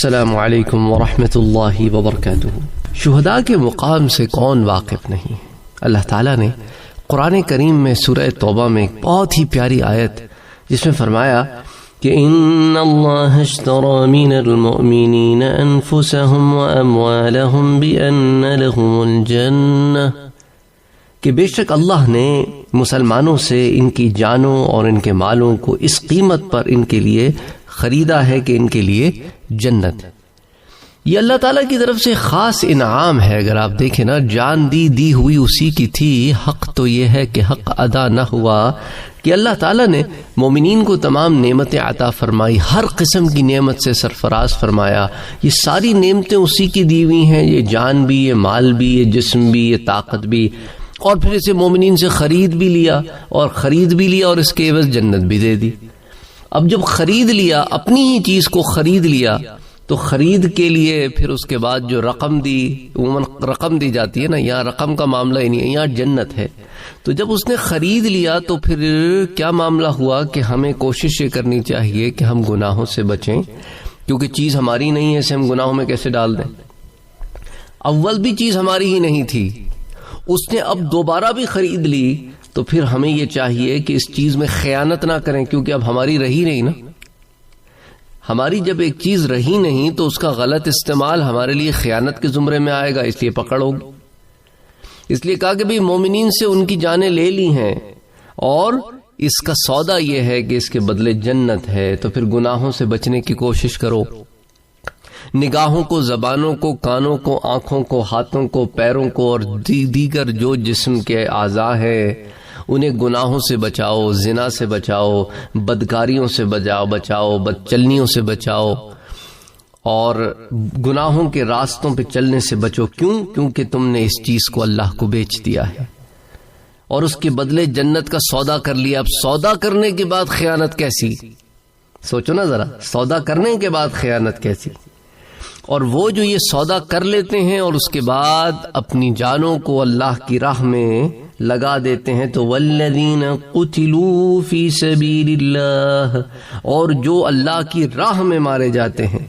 السلام علیکم ورحمۃ اللہ وبرکاتہ۔ شہداء کے مقام سے کون واقف نہیں؟ اللہ تعالیٰ نے قرآن کریم میں سورہ توبہ میں ایک بہت ہی پیاری آیت جس میں فرمایا کہ ان اللہ اشترى من المؤمنین انفسهم واموالهم بان لهم الجنہ، کہ بے شک اللہ نے مسلمانوں سے ان کی جانوں اور ان کے مالوں کو اس قیمت پر ان کے لیے خریدا ہے کہ ان کے لیے جنت۔ یہ اللہ تعالیٰ کی طرف سے خاص انعام ہے۔ اگر آپ دیکھیں نا، جان دی ہوئی اسی کی تھی، حق تو یہ ہے کہ حق ادا نہ ہوا کہ اللہ تعالیٰ نے مومنین کو تمام نعمتیں عطا فرمائی، ہر قسم کی نعمت سے سرفراز فرمایا۔ یہ ساری نعمتیں اسی کی دی ہوئی ہیں، یہ جان بھی، یہ مال بھی، یہ جسم بھی، یہ طاقت بھی، اور پھر اسے مومنین سے خرید بھی لیا اور اس کے عوض جنت بھی دے دی۔ اب جب خرید لیا، اپنی ہی چیز کو خرید لیا، تو خرید کے لیے پھر اس کے بعد جو رقم دی، عموماً رقم دی جاتی ہے نا، یہاں رقم کا معاملہ ہی نہیں ہے، یہاں جنت ہے۔ تو جب اس نے خرید لیا تو پھر کیا معاملہ ہوا کہ ہمیں کوشش یہ کرنی چاہیے کہ ہم گناہوں سے بچیں، کیونکہ چیز ہماری نہیں ہے، اسے ہم گناہوں میں کیسے ڈال دیں؟ اول بھی چیز ہماری ہی نہیں تھی، اس نے اب دوبارہ بھی خرید لی، تو پھر ہمیں یہ چاہیے کہ اس چیز میں خیانت نہ کریں، کیونکہ اب ہماری رہی نہیں نا۔ ہماری جب ایک چیز رہی نہیں تو اس کا غلط استعمال ہمارے لیے خیانت کے زمرے میں آئے گا، اس لیے پکڑ ہوگی۔ اس لیے کہا کہ بھی مومنین سے ان کی جانیں لے لی ہیں اور اس کا سودا یہ ہے کہ اس کے بدلے جنت ہے، تو پھر گناہوں سے بچنے کی کوشش کرو۔ نگاہوں کو، زبانوں کو، کانوں کو، آنکھوں کو، ہاتھوں کو، پیروں کو اور دیگر جو جسم کے اعضاء ہیں انہیں گناہوں سے بچاؤ، زنا سے بچاؤ، بدکاریوں سے بچاؤ، بدچلنیوں سے بچاؤ، اور گناہوں کے راستوں پہ چلنے سے بچو۔ کیونکہ تم نے اس چیز کو اللہ کو بیچ دیا ہے اور اس کے بدلے جنت کا سودا کر لیا۔ اب سودا کرنے کے بعد خیانت کیسی؟ سوچو نا ذرا، سودا کرنے کے بعد خیانت کیسی؟ اور وہ جو یہ سودا کر لیتے ہیں اور اس کے بعد اپنی جانوں کو اللہ کی راہ میں لگا دیتے ہیں، تو والذین قتلوا فی سبیل اللہ، اور جو اللہ کی راہ میں مارے جاتے ہیں،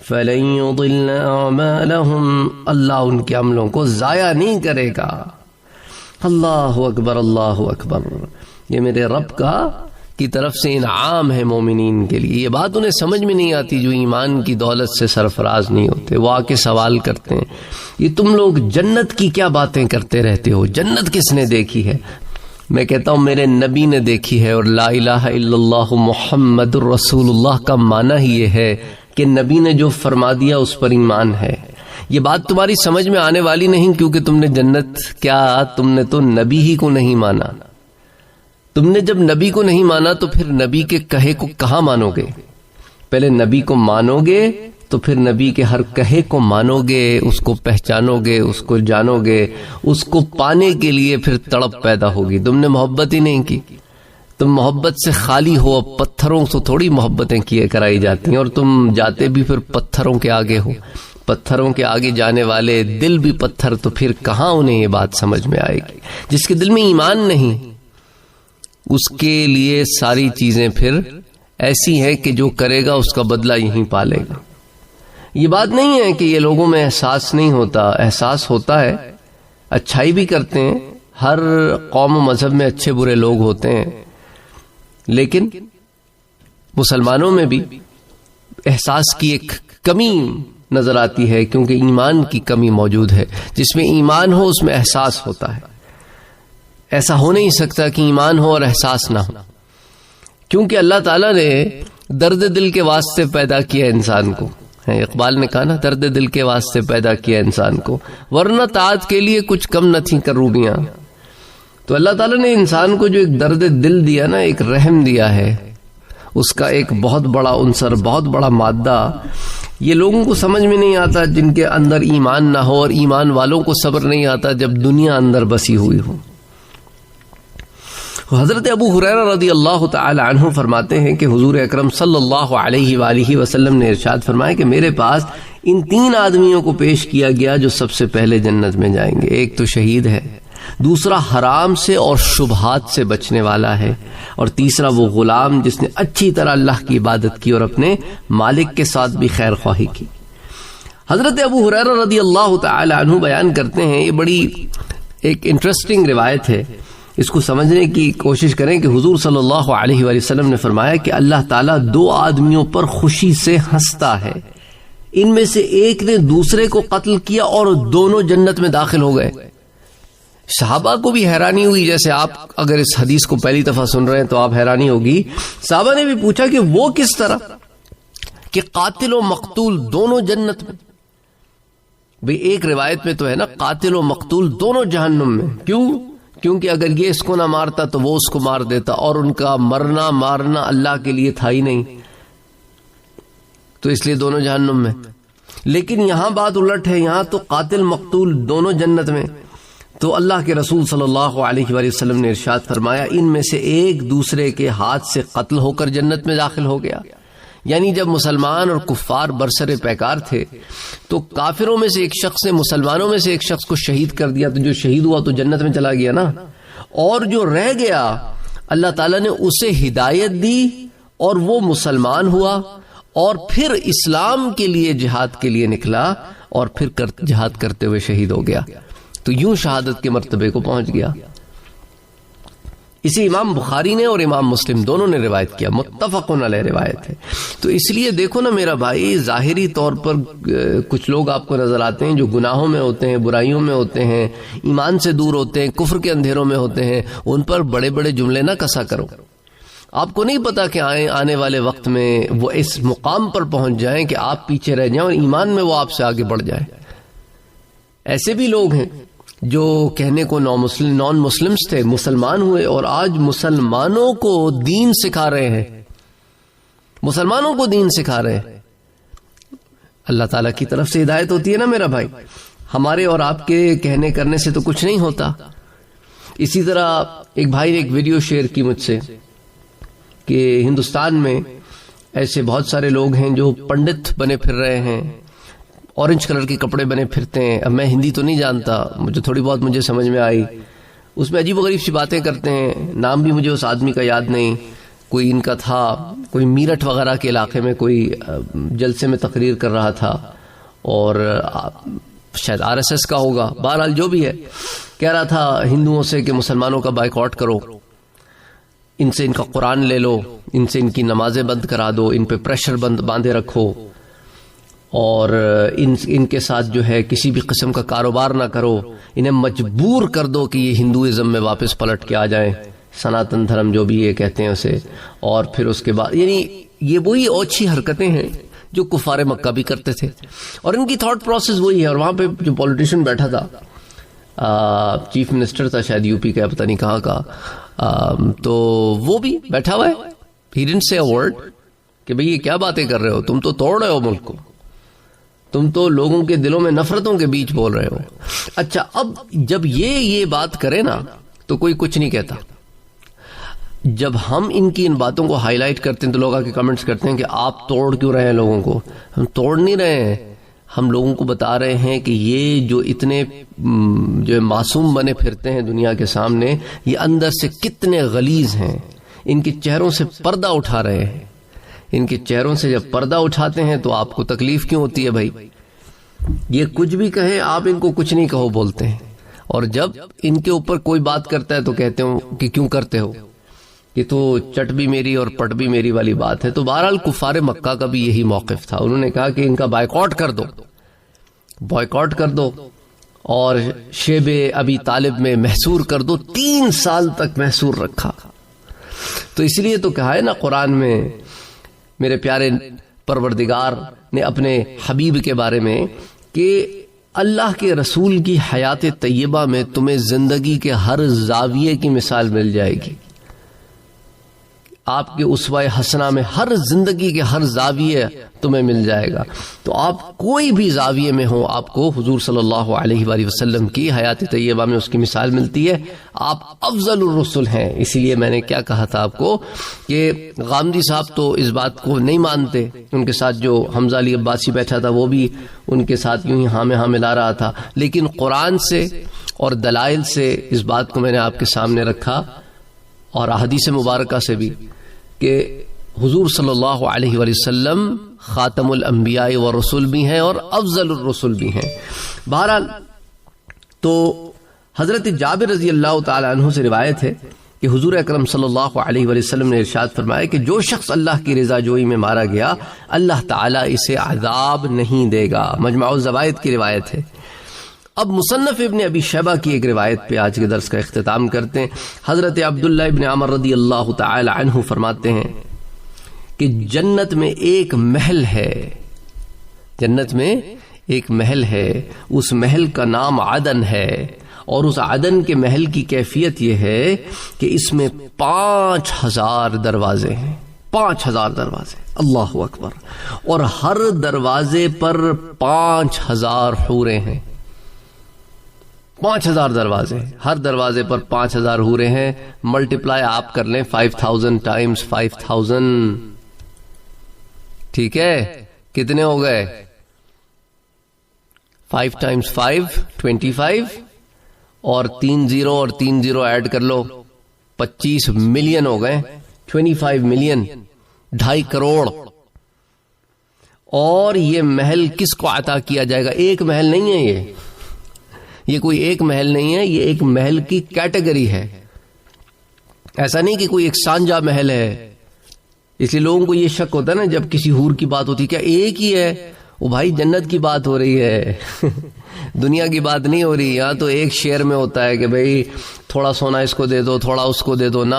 فلن یضل اعمالہم، اللہ ان کے عملوں کو ضائع نہیں کرے گا۔ اللہ اکبر، اللہ اکبر۔ یہ میرے رب کا کی طرف سے انعام ہے مومنین کے لیے۔ یہ بات انہیں سمجھ میں نہیں آتی جو ایمان کی دولت سے سرفراز نہیں ہوتے، وہ آ کے سوال کرتے ہیں، یہ تم لوگ جنت کی کیا باتیں کرتے رہتے ہو؟ جنت کس نے دیکھی ہے؟ میں کہتا ہوں میرے نبی نے دیکھی ہے، اور لا الہ الا اللہ محمد الرسول اللہ کا معنی ہی یہ ہے کہ نبی نے جو فرما دیا اس پر ایمان ہے۔ یہ بات تمہاری سمجھ میں آنے والی نہیں، کیونکہ تم نے جنت کیا، تم نے تو نبی ہی کو نہیں مانا۔ تم نے جب نبی کو نہیں مانا تو پھر نبی کے کہے کو کہاں مانو گے؟ پہلے نبی کو مانو گے تو پھر نبی کے ہر کہے کو مانو گے، اس کو پہچانو گے، اس کو جانو گے، اس کو پانے کے لیے پھر تڑپ پیدا ہوگی۔ تم نے محبت ہی نہیں کی، تم محبت سے خالی ہو۔ اب پتھروں سے تھوڑی محبتیں کیے کرائی جاتی ہیں، اور تم جاتے بھی پھر پتھروں کے آگے ہو۔ پتھروں کے آگے جانے والے دل بھی پتھر، تو پھر کہاں انہیں یہ بات سمجھ میں آئے گی؟ جس کے دل میں ایمان نہیں، اس کے لیے ساری چیزیں پھر ایسی ہیں کہ جو کرے گا اس کا بدلہ یہیں پالے گا۔ یہ بات نہیں ہے کہ یہ لوگوں میں احساس نہیں ہوتا، احساس ہوتا ہے، اچھائی بھی کرتے ہیں، ہر قوم و مذہب میں اچھے برے لوگ ہوتے ہیں، لیکن مسلمانوں میں بھی احساس کی ایک کمی نظر آتی ہے، کیونکہ ایمان کی کمی موجود ہے۔ جس میں ایمان ہو اس میں احساس ہوتا ہے۔ ایسا ہو نہیں سکتا کہ ایمان ہو اور احساس نہ ہو، کیونکہ اللہ تعالیٰ نے درد دل کے واسطے پیدا کیا انسان کو۔ اقبال نے کہا نا، درد دل کے واسطے پیدا کیا انسان کو، ورنہ طاعت کے لیے کچھ کم نہ تھیں کروبیاں۔ تو اللہ تعالیٰ نے انسان کو جو ایک درد دل دیا نا، ایک رحم دیا ہے، اس کا ایک بہت بڑا عنصر، بہت بڑا مادہ یہ لوگوں کو سمجھ میں نہیں آتا، جن کے اندر ایمان نہ ہو، اور ایمان والوں کو صبر نہیں آتا جب دنیا اندر بسی ہوئی ہو۔ حضرت ابو ہریرہ رضی اللہ تعالی عنہ فرماتے ہیں کہ حضور اکرم صلی اللہ علیہ وآلہ وسلم نے ارشاد فرمایا کہ میرے پاس ان 3 آدمیوں کو پیش کیا گیا جو سب سے پہلے جنت میں جائیں گے۔ ایک تو شہید ہے، دوسرا حرام سے اور شبہات سے بچنے والا ہے، اور تیسرا وہ غلام جس نے اچھی طرح اللہ کی عبادت کی اور اپنے مالک کے ساتھ بھی خیر خواہی کی۔ حضرت ابو ہریرہ رضی اللہ تعالی عنہ بیان کرتے ہیں، یہ بڑی ایک انٹرسٹنگ روایت ہے، اس کو سمجھنے کی کوشش کریں کہ حضور صلی اللہ علیہ وآلہ وسلم نے فرمایا کہ اللہ تعالیٰ دو آدمیوں پر خوشی سے ہنستا ہے، ان میں سے ایک نے دوسرے کو قتل کیا اور دونوں جنت میں داخل ہو گئے۔ صحابہ کو بھی حیرانی ہوئی، جیسے آپ اگر اس حدیث کو پہلی دفعہ سن رہے ہیں تو آپ حیرانی ہوگی۔ صحابہ نے بھی پوچھا کہ وہ کس طرح کہ قاتل و مقتول دونوں جنت میں؟ بھئی ایک روایت میں تو ہے نا قاتل و مقتول دونوں جہنم میں، کیوں؟ کیونکہ اگر یہ اس کو نہ مارتا تو وہ اس کو مار دیتا، اور ان کا مرنا مارنا اللہ کے لیے تھا ہی نہیں، تو اس لیے دونوں جہنم میں۔ لیکن یہاں بات الٹ ہے، یہاں تو قاتل مقتول دونوں جنت میں۔ تو اللہ کے رسول صلی اللہ علیہ وآلہ وسلم نے ارشاد فرمایا ان میں سے ایک دوسرے کے ہاتھ سے قتل ہو کر جنت میں داخل ہو گیا۔ یعنی جب مسلمان اور کفار برسر پیکار تھے تو کافروں میں سے ایک شخص نے مسلمانوں میں سے ایک شخص کو شہید کر دیا، تو جو شہید ہوا تو جنت میں چلا گیا نا، اور جو رہ گیا اللہ تعالیٰ نے اسے ہدایت دی اور وہ مسلمان ہوا، اور پھر اسلام کے لیے جہاد کے لیے نکلا، اور پھر جہاد کرتے ہوئے شہید ہو گیا، تو یوں شہادت کے مرتبے کو پہنچ گیا۔ اسی امام بخاری نے اور امام مسلم دونوں نے روایت کیا، متفقن علیہ روایت ہے۔ تو اس لیے دیکھو نا میرا بھائی، ظاہری طور پر کچھ لوگ آپ کو نظر آتے ہیں جو گناہوں میں ہوتے ہیں، برائیوں میں ہوتے ہیں، ایمان سے دور ہوتے ہیں، کفر کے اندھیروں میں ہوتے ہیں، ان پر بڑے بڑے جملے نہ کسا کرو۔ آپ کو نہیں پتا کہ آنے والے وقت میں وہ اس مقام پر پہنچ جائیں کہ آپ پیچھے رہ جائیں اور ایمان میں وہ آپ سے آگے بڑھ جائیں۔ ایسے بھی لوگ ہیں جو کہنے کو نان مسلمز تھے، مسلمان ہوئے اور آج مسلمانوں کو دین سکھا رہے ہیں، مسلمانوں کو دین سکھا رہے ہیں۔ اللہ تعالیٰ کی طرف سے ہدایت ہوتی ہے نا میرا بھائی، ہمارے اور آپ کے کہنے کرنے سے تو کچھ نہیں ہوتا۔ اسی طرح ایک بھائی نے ایک ویڈیو شیئر کی مجھ سے کہ ہندوستان میں ایسے بہت سارے لوگ ہیں جو پنڈت بنے پھر رہے ہیں، اورنج کلر کے کپڑے بنے پھرتے ہیں۔ اب میں ہندی تو نہیں جانتا، مجھے تھوڑی بہت مجھے سمجھ میں آئی، اس میں عجیب و غریب سی باتیں کرتے ہیں، نام بھی مجھے اس آدمی کا یاد نہیں، کوئی ان کا تھا، کوئی میرٹھ وغیرہ کے علاقے میں کوئی جلسے میں تقریر کر رہا تھا، اور شاید RSS کا ہوگا، بہرحال جو بھی ہے، کہہ رہا تھا ہندوؤں سے کہ مسلمانوں کا بائیکاٹ کرو، ان سے ان کا قرآن لے لو، ان سے ان کی نمازیں بند کرا دو، ان پہ پریشر باندھے رکھو، اور ان کے ساتھ جو ہے کسی بھی قسم کا کاروبار نہ کرو، انہیں مجبور کر دو کہ یہ ہندوازم میں واپس پلٹ کے آ جائیں، سناتن دھرم جو بھی یہ کہتے ہیں اسے۔ اور پھر اس کے بعد یعنی یہ وہی اوچھی حرکتیں ہیں جو کفار مکہ بھی کرتے تھے، اور ان کی تھاٹ پروسیس وہی ہے۔ اور وہاں پہ جو پولیٹیشین بیٹھا تھا، چیف منسٹر تھا شاید یو پی کا، پتہ نہیں کہاں کا، تو وہ بھی بیٹھا ہوا ہے، ہی ڈڈنٹ سے اے ورڈ کہ بھئی یہ کیا باتیں کر رہے ہو، تم تو توڑ رہے ہو ملک کو، تم تو لوگوں کے دلوں میں نفرتوں کے بیچ بول رہے ہو۔ اچھا، اب جب یہ بات کرے نا تو کوئی کچھ نہیں کہتا، جب ہم ان باتوں کو ہائی لائٹ کرتے ہیں تو لوگ آ کے کمنٹس کرتے ہیں کہ آپ توڑ کیوں رہے ہیں لوگوں کو۔ ہم توڑ نہیں رہے ہیں، ہم لوگوں کو بتا رہے ہیں کہ یہ جو اتنے جو معصوم بنے پھرتے ہیں دنیا کے سامنے، یہ اندر سے کتنے غلیظ ہیں، ان کے چہروں سے پردہ اٹھا رہے ہیں۔ ان کے چہروں سے جب پردہ اٹھاتے ہیں تو آپ کو تکلیف کیوں ہوتی ہے بھائی؟ یہ کچھ بھی کہیں آپ ان کو کچھ نہیں کہو بولتے ہیں، اور جب ان کے اوپر کوئی بات کرتا ہے تو کہتے ہو کہ کیوں کرتے ہو، یہ تو چٹ بھی میری اور پٹ بھی میری والی بات ہے۔ تو بہرحال کفار مکہ کا بھی یہی موقف تھا، انہوں نے کہا کہ ان کا بائیکاٹ کر دو، بائیکاٹ کر دو، اور شیب ابی طالب میں محصور کر دو، 3 سال تک محصور رکھا۔ تو اس لیے تو کہا ہے نا قرآن میں، میرے پیارے پروردگار نے اپنے حبیب کے بارے میں کہ اللہ کے رسول کی حیات طیبہ میں تمہیں زندگی کے ہر زاویے کی مثال مل جائے گی۔ آپ کے اسوہ حسنہ میں ہر زندگی کے ہر زاویے تمہیں مل جائے گا. تو آپ کوئی بھی زاویے میں ہو آپ کو حضور صلی اللہ علیہ وآلہ وسلم کی حیات طیبہ میں اس کی مثال ملتی ہے. آپ افضل الرسل ہیں. اسی لیے میں نے کیا کہا تھا آپ کو کہ غامدی صاحب تو اس بات کو نہیں مانتے. ان کے ساتھ جو حمزہ علی عباسی بیٹھا تھا وہ بھی ان کے ساتھ یوں ہی ہاں میں ہاں ملا رہا تھا. لیکن قرآن سے اور دلائل سے اس بات کو میں نے آپ کے سامنے رکھا اور احادیث مبارکہ سے بھی کہ حضور صلی اللہ علیہ وآلہ وسلم خاتم الانبیاء والرسل بھی ہیں اور افضل الرسل بھی ہیں. بہرحال تو حضرت جابر رضی اللہ تعالی عنہ سے روایت ہے کہ حضور اکرم صلی اللہ علیہ وآلہ وسلم نے ارشاد فرمایا کہ جو شخص اللہ کی رضا جوئی میں مارا گیا اللہ تعالیٰ اسے عذاب نہیں دے گا. مجمع الزوائد کی روایت ہے. اب مصنف ابن ابی شیبہ کی ایک روایت پہ آج کے درس کا اختتام کرتے ہیں. حضرت عبداللہ ابن عمر رضی اللہ تعالی عنہ فرماتے ہیں کہ جنت میں ایک محل ہے. جنت میں ایک محل ہے. اس محل کا نام عدن ہے اور اس عدن کے محل کی کیفیت یہ ہے کہ اس میں 5000 دروازے ہیں. 5000 دروازے. اللہ اکبر. اور ہر دروازے پر 5000 حوریں ہیں. 5000 دروازے. ہر دروازے پر 5000 حوریں ہیں. ملٹیپلائی آپ کر لیں 5000 ٹائمز 5000. ٹھیک ہے کتنے ہو گئے؟ 5 ٹائمز 5 25 اور 3 0 اور 3 0 ایڈ کر لو 25 ملین ہو گئے. 25 ملین 2.5 کروڑ. اور یہ محل کس کو عطا کیا جائے گا؟ ایک محل نہیں ہے یہ کوئی ایک محل نہیں ہے. یہ ایک محل کی کیٹیگری ہے. ایسا نہیں کہ کوئی ایک سانجا محل ہے. اس لیے لوگوں کو یہ شک ہوتا ہے نا جب کسی حور کی بات ہوتی ہے کیا ایک ہی ہے؟ وہ بھائی جنت کی بات ہو رہی ہے دنیا کی بات نہیں ہو رہی. یہاں تو ایک شعر میں ہوتا ہے کہ بھئی تھوڑا سونا اس کو دے دو تھوڑا اس کو دے دو. نہ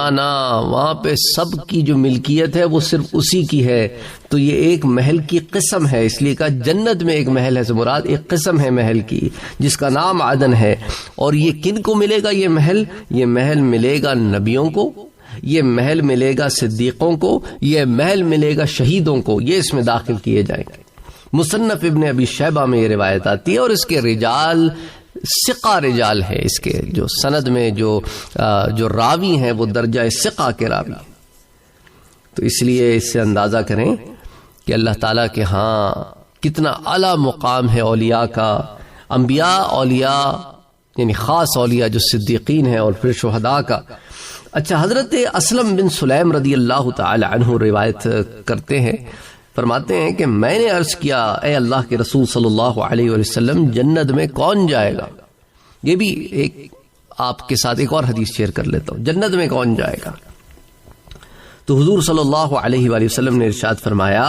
وہاں پہ سب کی جو ملکیت ہے وہ صرف اسی کی ہے. تو یہ ایک محل کی قسم ہے. اس لیے کہا جنت میں ایک محل ہے سے مراد ایک قسم ہے محل کی جس کا نام عدن ہے. اور یہ کن کو ملے گا یہ محل؟ یہ محل ملے گا نبیوں کو, یہ محل ملے گا صدیقوں کو, یہ محل ملے گا شہیدوں کو. یہ اس میں داخل کیے جائیں گے. مصنف ابن ابی شیبہ میں یہ روایت آتی ہے اور اس کے رجال ثقہ رجال ہے. اس کے جو سند میں جو راوی ہیں وہ درجہ ثقہ کے راوی. تو اس لیے اس سے اندازہ کریں کہ اللہ تعالیٰ کے ہاں کتنا اعلیٰ مقام ہے اولیاء کا. انبیاء اولیاء یعنی خاص اولیاء جو صدیقین ہیں اور پھر شہداء کا. اچھا حضرت اسلم بن سلیم رضی اللہ تعالی عنہ روایت کرتے ہیں, فرماتے ہیں کہ میں نے عرض کیا اے اللہ کے رسول صلی اللہ علیہ وسلم جنت میں کون جائے گا؟ یہ بھی ایک آپ کے ساتھ ایک اور حدیث شیئر کر لیتا ہوں. جنت میں کون جائے گا؟ تو حضور صلی اللہ علیہ وآلہ وسلم نے ارشاد فرمایا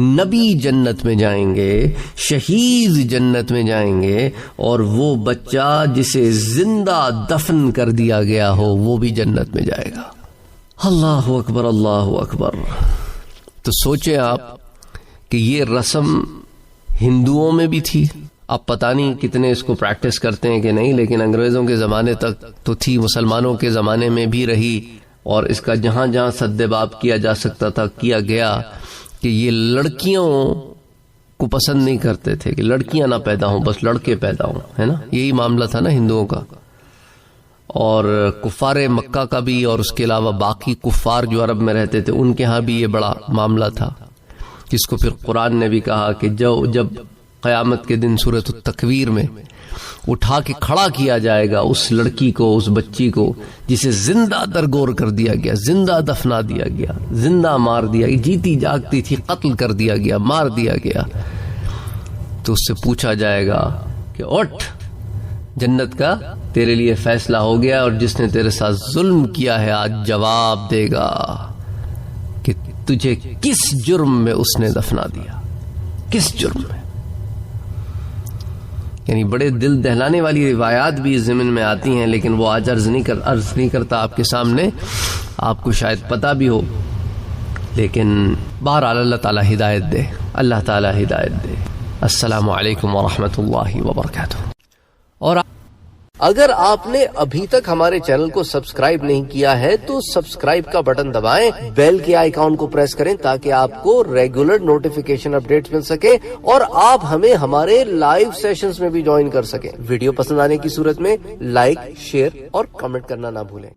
نبی جنت میں جائیں گے, شہید جنت میں جائیں گے, اور وہ بچہ جسے زندہ دفن کر دیا گیا ہو وہ بھی جنت میں جائے گا. اللہ اکبر اللہ اکبر. تو سوچیں آپ کہ یہ رسم ہندوؤں میں بھی تھی. اب پتہ نہیں کتنے اس کو پریکٹس کرتے ہیں کہ نہیں, لیکن انگریزوں کے زمانے تک تو تھی, مسلمانوں کے زمانے میں بھی رہی, اور اس کا جہاں جہاں سد باب کیا جا سکتا تھا کیا گیا کہ یہ لڑکیوں کو پسند نہیں کرتے تھے کہ لڑکیاں نہ پیدا ہوں, بس لڑکے پیدا ہوں, ہے نا. یہی معاملہ تھا نا ہندوؤں کا اور کفار مکہ کا بھی, اور اس کے علاوہ باقی کفار جو عرب میں رہتے تھے ان کے ہاں بھی یہ بڑا معاملہ تھا, جس کو پھر قرآن نے بھی کہا کہ جب قیامت کے دن سورۃ التکویر میں اٹھا کے کھڑا کیا جائے گا اس لڑکی کو, اس بچی کو جسے زندہ درگور کر دیا گیا, زندہ دفنا دیا گیا, زندہ مار دیا گیا, جیتی جاگتی تھی قتل کر دیا گیا, مار دیا گیا, تو اس سے پوچھا جائے گا کہ اٹھ, جنت کا تیرے لیے فیصلہ ہو گیا, اور جس نے تیرے ساتھ ظلم کیا ہے آج جواب دے گا کہ تجھے کس جرم میں اس نے دفنا دیا, کس جرم میں. یعنی بڑے دل دہلانے والی روایات بھی اس ضمن میں آتی ہیں, لیکن وہ آج عرض نہیں کرتا آپ کے سامنے, آپ کو شاید پتہ بھی ہو, لیکن بہرحال اللہ تعالیٰ ہدایت دے, اللہ تعالیٰ ہدایت دے. السلام علیکم ورحمۃ اللہ وبرکاتہ. اور اگر آپ نے ابھی تک ہمارے چینل کو سبسکرائب نہیں کیا ہے تو سبسکرائب کا بٹن دبائیں، بیل کے آئیکن کو پریس کریں تاکہ آپ کو ریگولر نوٹیفیکیشن اپڈیٹس مل سکے اور آپ ہمیں ہمارے لائیو سیشنز میں بھی جوائن کر سکیں۔ ویڈیو پسند آنے کی صورت میں لائک، شیئر اور کمنٹ کرنا نہ بھولیں۔